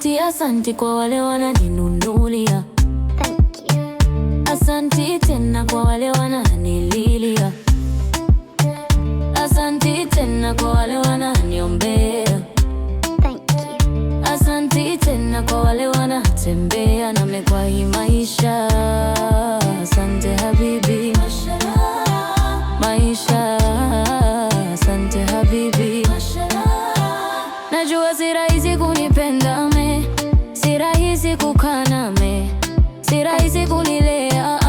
Asanti, asanti kwa wale wananinunulia. Thank you. Asanti tena kwa wale wananililia. Asanti tena kwa wale wananiombea. Thank you. Asanti tena kwa wale wanatembea nami kwa hii maisha. Asante habibi, maisha. Asante habibi, najua si rahisi kunipenda me, si rahisi kukaa nami, si rahisi kunilea.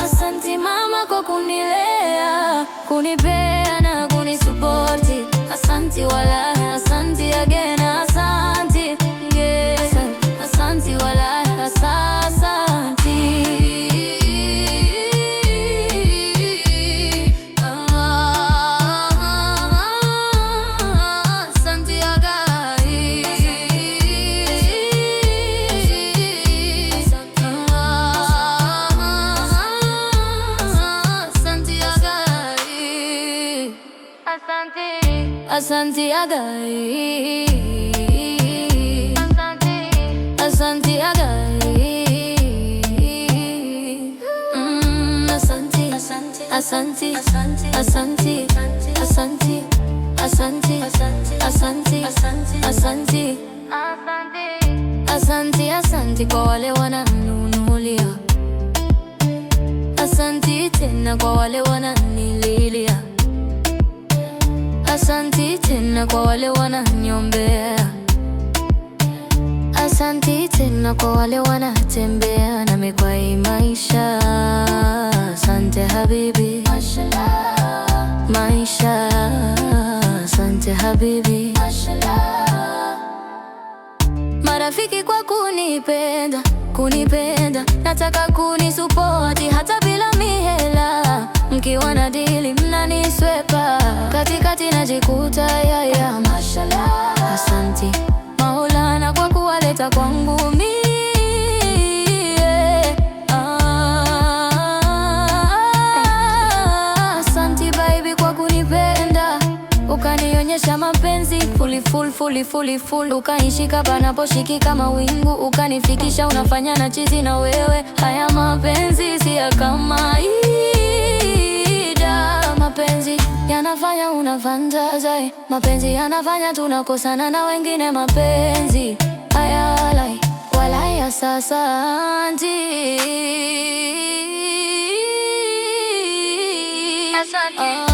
Asanti mama kwa kunilea, kunipea na kunisupporti. Asanti wala, asanti again, asanti yeah. Asanti wala, asanti. Asanti agai. Asanti agai. Asanti agai. Asanti agai. Asanti, asanti, asanti, asanti, asanti, asanti, asanti, asanti, asanti kwa wale wananunulia. Asanti tena kwa wale wananililia. Asanti tena kwa wale wananiombea. Asanti tena kwa wale wanatembea nami kwa hii maisha. Asante habibi, maisha. Asante habibi, marafiki kwa kunipenda, kunipenda, nataka kunisupporti hata bila mihela. Mkiwa na dili mnaniswepa, katikati najikuta yaya. Mashallah, asanti Maulana kwa kuwaleta kwangu mie. Asanti baby kwa kunipenda, ukanionyesha mapenzi full. Ukanishika panaposhikika mawingu, ukanifikisha unafanya na chizi na wewe. Haya mapenzi si ya kawaida, mapenzi yanafanya unafantazi, mapenzi yanafanya tunakosana na wengine. Mapenzi hayalai wala ya sasanti. Asante.